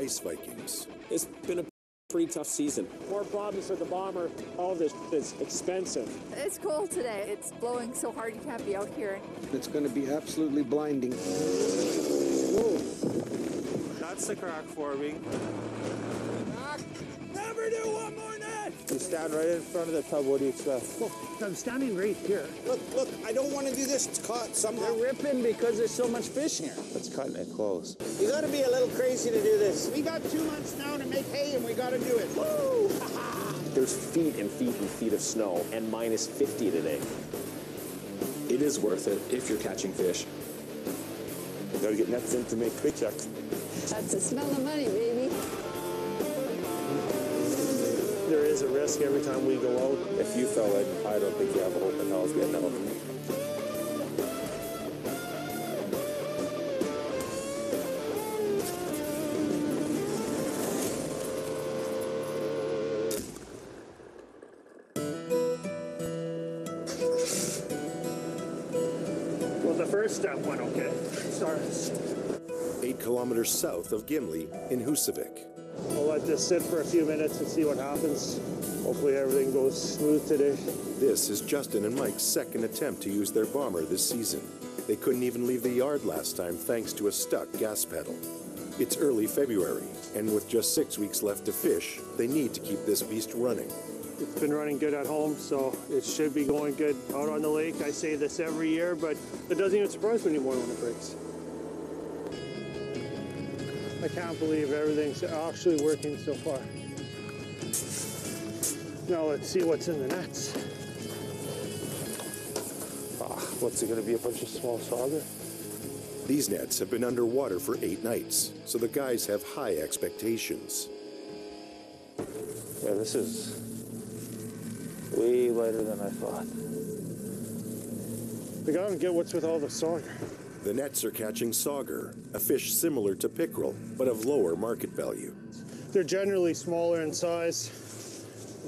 ice Vikings. It's been a pretty tough season. More problems for the bomber. All this is expensive. It's cold today. It's blowing so hard you can't be out here. It's going to be absolutely blinding. Whoa. That's the crack forming. Never do one more net! You stand right in front of the tub. What do you expect? Look, I'm standing right here. Look, I don't want to do this. It's caught somehow. They're ripping because there's so much fish here. It's cutting it close. You got to be a little crazy to do this. We got 2 months now to make hay and we got to do it. Woo! There's feet and feet and feet of snow and minus 50 today. It is worth it if you're catching fish. Gotta get nets in to make paychecks. That's the smell of money, baby. There is a risk every time we go out. If you fell in, I don't think you have a hope in hell of getting out. Well, the first step went okay. Sorry. 8 kilometers south of Gimli in Husavik. We'll let this sit for a few minutes and see what happens. Hopefully everything goes smooth today. This is Justin and Mike's second attempt to use their bomber this season. They couldn't even leave the yard last time thanks to a stuck gas pedal. It's early February, and with just 6 weeks left to fish, they need to keep this beast running. It's been running good at home, so it should be going good out on the lake. I say this every year, but it doesn't even surprise me anymore when it breaks. I can't believe everything's actually working so far. Now let's see what's in the nets. What's it going to be, a bunch of small sauger? These nets have been underwater for 8 nights, so the guys have high expectations. Yeah, this is way lighter than I thought. I gotta get what's with all the sauger. The nets are catching sauger, a fish similar to pickerel, but of lower market value. They're generally smaller in size,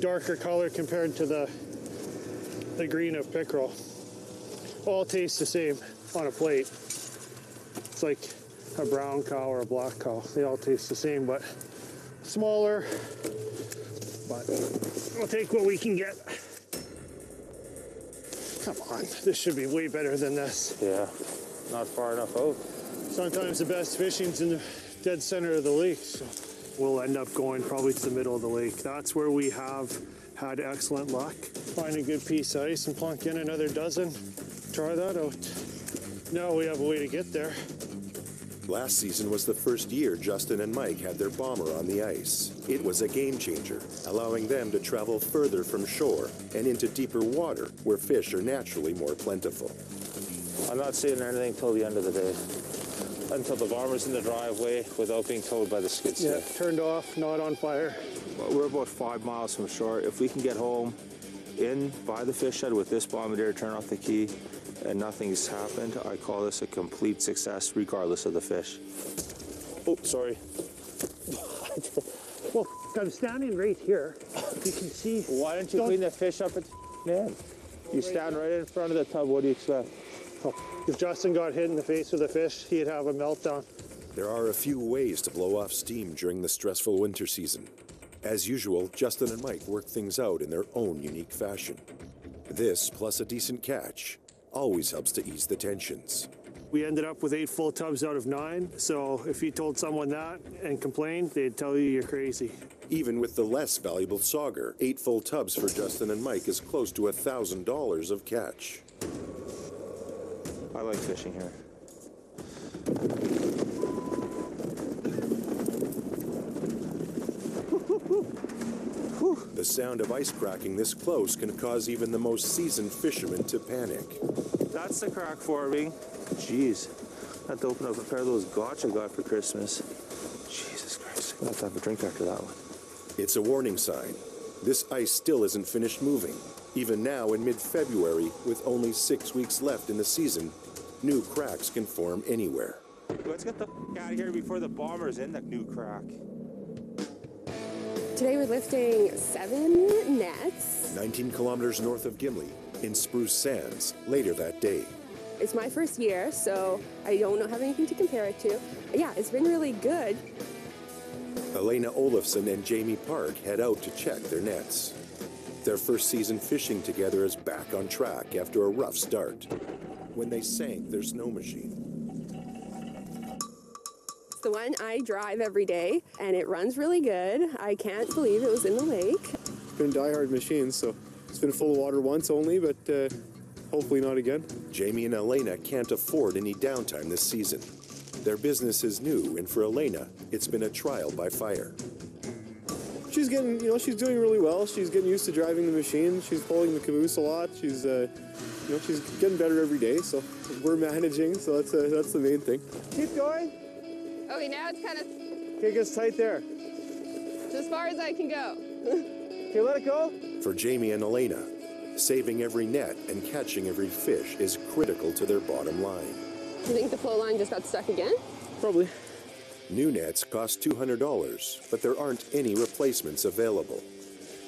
darker color compared to the green of pickerel. All taste the same on a plate. It's like a brown cow or a black cow. They all taste the same, but smaller. But we'll take what we can get. Come on, this should be way better than this. Yeah, not far enough out. Sometimes the best fishing's in the dead center of the lake, so we'll end up going probably to the middle of the lake. That's where we have had excellent luck. Find a good piece of ice and plunk in another dozen. Try that out. Now we have a way to get there. Last season was the first year Justin and Mike had their bomber on the ice. It was a game changer, allowing them to travel further from shore and into deeper water where fish are naturally more plentiful. I'm not seeing anything till the end of the day. Until the bomber's in the driveway without being towed by the skid steer. Yeah, turned off, not on fire. Well, we're about 5 miles from shore. If we can get home in by the fish shed with this bombardier, turn off the key, and nothing's happened, I call this a complete success regardless of the fish. Oh, sorry. Well, I'm standing right here. You can see. Why don't you clean the fish up at the end? You stand right in front of the tub. What do you expect? Oh, if Justin got hit in the face with a fish, he'd have a meltdown. There are a few ways to blow off steam during the stressful winter season. As usual, Justin and Mike work things out in their own unique fashion. This, plus a decent catch, always helps to ease the tensions. We ended up with 8 full tubs out of 9, so if you told someone that and complained, they'd tell you you're crazy. Even with the less valuable sauger, 8 full tubs for Justin and Mike is close to $1,000 of catch. I like fishing here. The sound of ice cracking this close can cause even the most seasoned fishermen to panic. That's the crack forming. Jeez, I had to open up a pair of those gotcha I got for Christmas. Jesus Christ, I'm gonna have to have a drink after that one. It's a warning sign. This ice still isn't finished moving. Even now in mid-February, with only 6 weeks left in the season, new cracks can form anywhere. Let's get the out of here before the bomber's in that new crack. Today we're lifting 7 nets. 19 kilometers north of Gimli, in Spruce Sands, later that day. It's my first year, so I don't have anything to compare it to. Yeah, it's been really good. Elena Olafson and Jamie Park head out to check their nets. Their first season fishing together is back on track after a rough start, when they sank their snow machine. It's the one I drive every day, and it runs really good. I can't believe it was in the lake. It's been a diehard machine, so it's been full of water once only, but hopefully not again. Jamie and Elena can't afford any downtime this season. Their business is new, and for Elena, it's been a trial by fire. She's getting, she's doing really well. She's getting used to driving the machine. She's pulling the caboose a lot. She's, she's getting better every day. So we're managing. So that's the main thing. Keep going. Okay, now it's kind of Okay, gets tight there. as far as I can go. Okay, let it go. For Jamie and Elena, saving every net and catching every fish is critical to their bottom line. Do you think the flow line just got stuck again? Probably. New nets cost $200, but there aren't any replacements available.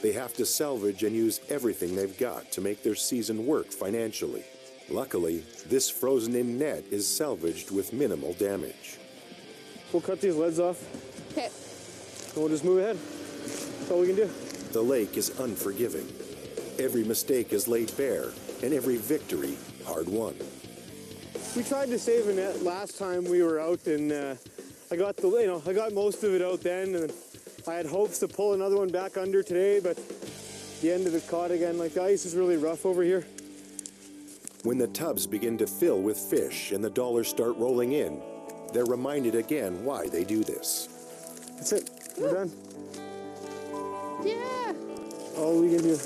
They have to salvage and use everything they've got to make their season work financially. Luckily, this frozen-in net is salvaged with minimal damage. We'll cut these leads off, Okay. and we'll just move ahead. That's all we can do. The lake is unforgiving. Every mistake is laid bare, and every victory hard-won. We tried to save a net last time we were out, and I got I got most of it out then, and I had hopes to pull another one back under today, but the end of it caught again. Like, the ice is really rough over here. When the tubs begin to fill with fish and the dollars start rolling in, they're reminded again why they do this. That's it. We're done. Yeah. All we can do.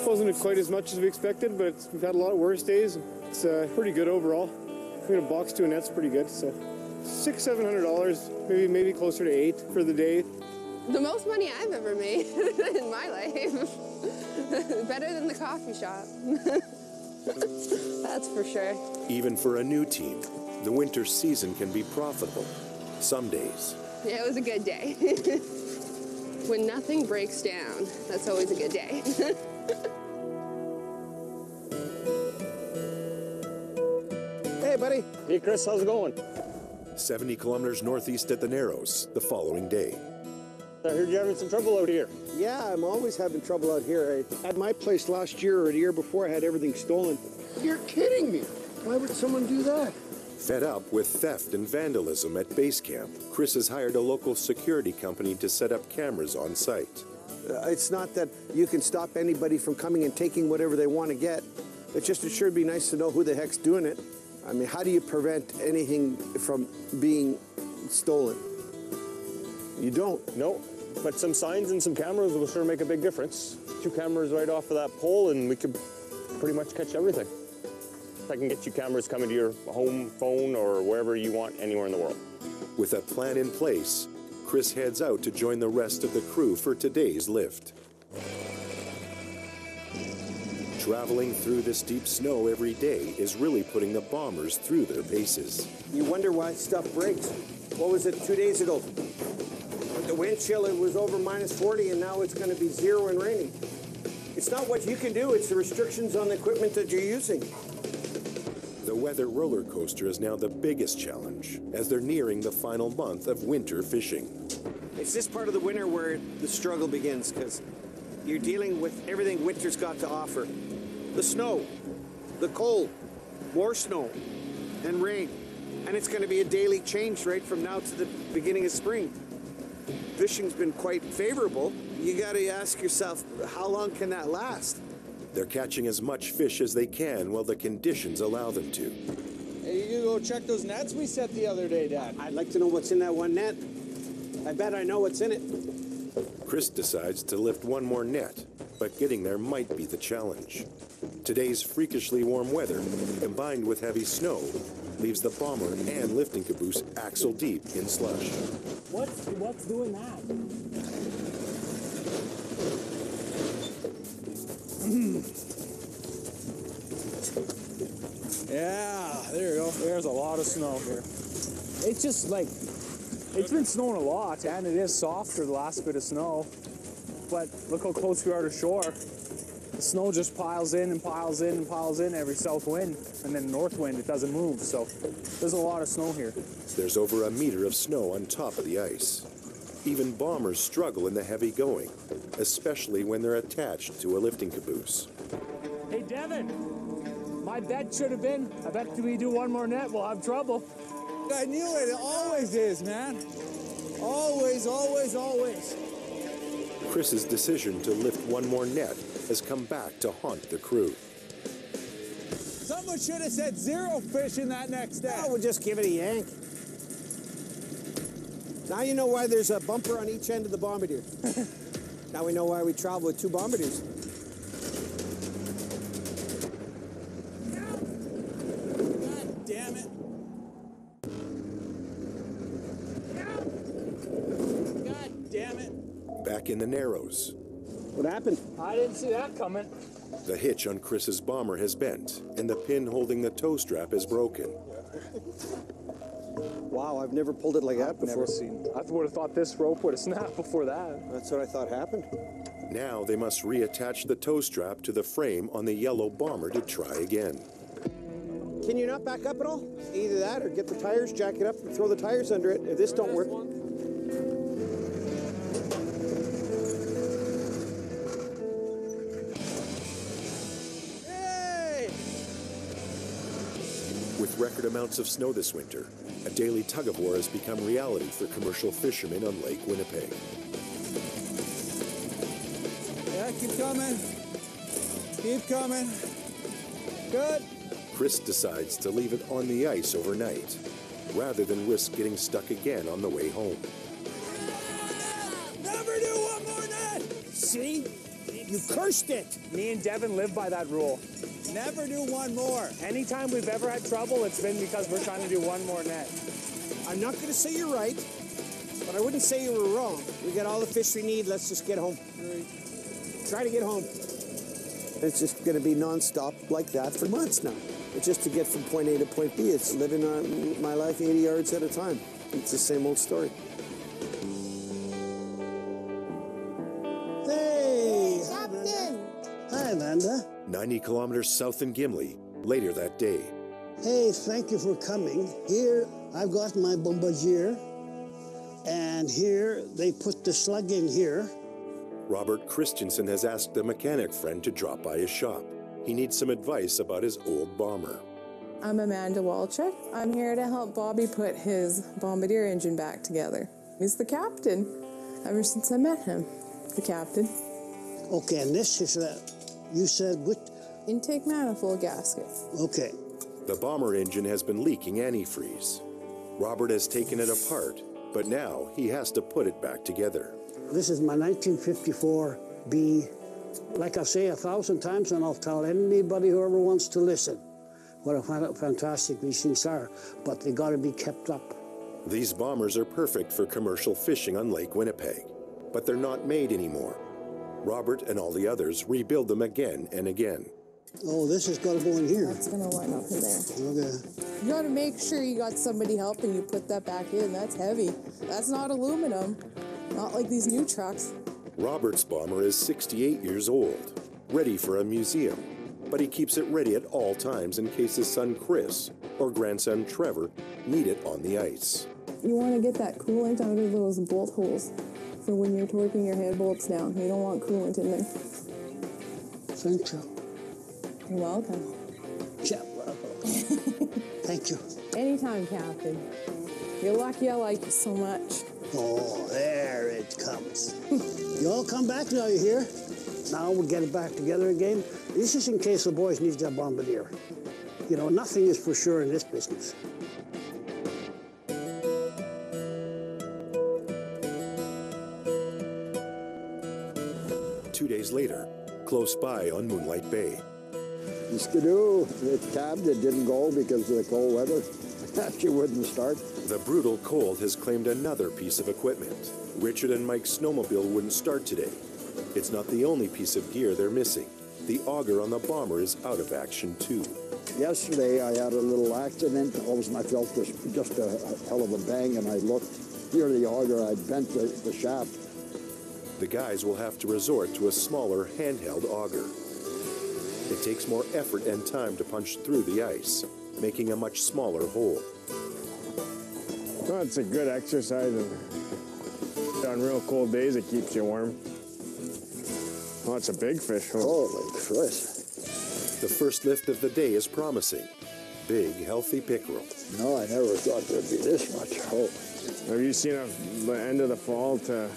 Wasn't quite as much as we expected, but we've had a lot of worse days. It's pretty good overall. I mean, a box to a net's pretty good. So $600-700, maybe closer to $800 for the day. The most money I've ever made in my life. Better than the coffee shop. That's for sure. Even for a new team, the winter season can be profitable. Some days. Yeah, it was a good day. When nothing breaks down, that's always a good day. Hey, buddy. Hey, Chris, how's it going? 70 kilometers northeast at the Narrows the following day. I heard you're having some trouble out here. Yeah, I'm always having trouble out here. I had my place last year or the year before. I had everything stolen. You're kidding me. Why would someone do that? Fed up with theft and vandalism at base camp, Chris has hired a local security company to set up cameras on site. It's not that you can stop anybody from coming and taking whatever they want to get. It's just it sure be nice to know who the heck's doing it. I mean, how do you prevent anything from being stolen? You don't. No, but some signs and some cameras will sure make a big difference. 2 cameras right off of that pole and we could pretty much catch everything. I can get you cameras coming to your home phone or wherever you want anywhere in the world. With a plan in place, Chris heads out to join the rest of the crew for today's lift. Traveling through this deep snow every day is really putting the bombers through their paces. You wonder why stuff breaks. What was it 2 days ago? The wind chill, it was over -40, and now it's going to be 0 and raining. It's not what you can do, it's the restrictions on the equipment that you're using. The weather roller coaster is now the biggest challenge as they're nearing the final month of winter fishing. It's this part of the winter where the struggle begins, because you're dealing with everything winter's got to offer. The snow, the cold, more snow, and rain. And it's going to be a daily change right from now to the beginning of spring. Fishing's been quite favorable. You got to ask yourself, how long can that last? They're catching as much fish as they can while the conditions allow them to. Hey, you go check those nets we set the other day, Dad. I'd like to know what's in that one net. I bet I know what's in it. Chris decides to lift one more net, but getting there might be the challenge. Today's freakishly warm weather, combined with heavy snow, leaves the bomber and lifting caboose axle deep in slush. What's doing that? Yeah, there you go. There's a lot of snow here. It's just like, it's been snowing a lot, and it is softer the last bit of snow. But look how close we are to shore. The snow just piles in and piles in and piles in every south wind, and then north wind, it doesn't move. So there's a lot of snow here. There's over a meter of snow on top of the ice. Even bombers struggle in the heavy going, especially when they're attached to a lifting caboose. Hey, Devin, my bet should have been, I bet if we do one more net, we'll have trouble. I knew it. It always is, man. Always, always, always. Chris's decision to lift one more net has come back to haunt the crew. Someone should have said 0 fish in that next day. Oh, we'll just give it a yank. Now you know why there's a bumper on each end of the bombardier. Now we know why we travel with 2 bombardiers. God damn it. God damn it. Back in the Narrows. What happened? I didn't see that coming. The hitch on Chris's bomber has bent, and the pin holding the tow strap is broken. Wow, I've never pulled it like that before. Never seen. I would have thought this rope would have snapped before that. That's what I thought happened. Now they must reattach the tow strap to the frame on the yellow bomber to try again. Can you not back up at all? Either that or get the tires, jack it up, and throw the tires under it if this don't work. With record amounts of snow this winter, a daily tug-of-war has become reality for commercial fishermen on Lake Winnipeg. Yeah, keep coming. Keep coming. Good. Chris decides to leave it on the ice overnight, rather than risk getting stuck again on the way home. Never do one more net. See? You cursed it. Me and Devin live by that rule. Never do one more. Anytime we've ever had trouble, it's been because we're trying to do one more net. I'm not going to say you're right, but I wouldn't say you were wrong. We got all the fish we need. Let's just get home. Try to get home. It's just going to be nonstop like that for months now. It's just to get from point A to point B. It's living my life 80 yards at a time. It's the same old story. Hey, Captain. Hi, Amanda. 90 kilometers south in Gimli, later that day. Hey, thank you for coming. Here, I've got my bombardier, and here they put the slug in here. Robert Christensen has asked a mechanic friend to drop by his shop. He needs some advice about his old bomber. I'm Amanda Walchuk. I'm here to help Bobby put his bombardier engine back together. He's the captain ever since I met him. The captain. Okay, and this is you said what? Intake manifold gasket. Okay. The bomber engine has been leaking antifreeze. Robert has taken it apart, but now he has to put it back together. This is my 1954 B. Like I say 1,000 times, and I'll tell anybody who ever wants to listen what a fantastic these things are, but they got to be kept up. These bombers are perfect for commercial fishing on Lake Winnipeg, but they're not made anymore. Robert and all the others rebuild them again and again. Oh, this has got to go in here. That's going to line up in there. Okay. You got to make sure you got somebody helping you put that back in. That's heavy. That's not aluminum. Not like these new trucks. Robert's bomber is 68 years old, ready for a museum, but he keeps it ready at all times in case his son Chris or grandson Trevor need it on the ice. You want to get that coolant out of those bolt holes for when you're torquing your head bolts down. You don't want coolant in there. Thank you. You're welcome. Yeah, thank you. Anytime, Captain. You're lucky I like you so much. Oh, there it comes. You all come back now, you hear? Now we'll get it back together again. This is in case the boys need that bombardier. You know, nothing is for sure in this business. Two days later, close by on Moonlight Bay. The skidoo, it cabbed, it didn't go because of the cold weather. She wouldn't start. The brutal cold has claimed another piece of equipment. Richard and Mike's snowmobile wouldn't start today. It's not the only piece of gear they're missing. The auger on the bomber is out of action too. Yesterday I had a little accident. All of a sudden I felt just a hell of a bang, and I looked. Here the auger, I bent the shaft. The guys will have to resort to a smaller handheld auger. It takes more effort and time to punch through the ice, making a much smaller hole. Well, it's a good exercise, and on real cold days it keeps you warm. Oh, it's a big fish. Holy Christ. The first lift of the day is promising. Big, healthy pickerel. No, I never thought there'd be this much. Oh. Have you seen the end of the fall to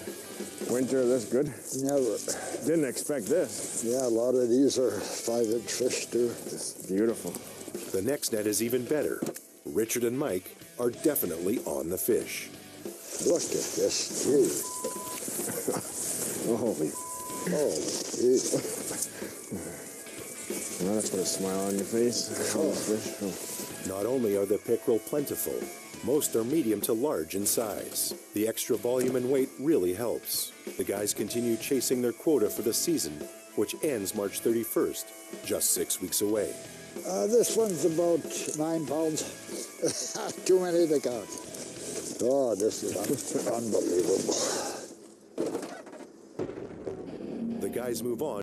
winter this good? Never. Didn't expect this. Yeah, a lot of these are 5-inch fish too. It's beautiful. The next net is even better. Richard and Mike are definitely on the fish. Look at this. Gee. Holy. Gee. Well, that's put a smile on your face. Oh. Fish. Oh. Not only are the pickerel plentiful, most are medium to large in size. The extra volume and weight really helps. The guys continue chasing their quota for the season, which ends March 31st, just 6 weeks away. This one's about 9 pounds. Too many to count. Oh, this is unbelievable. The guys move on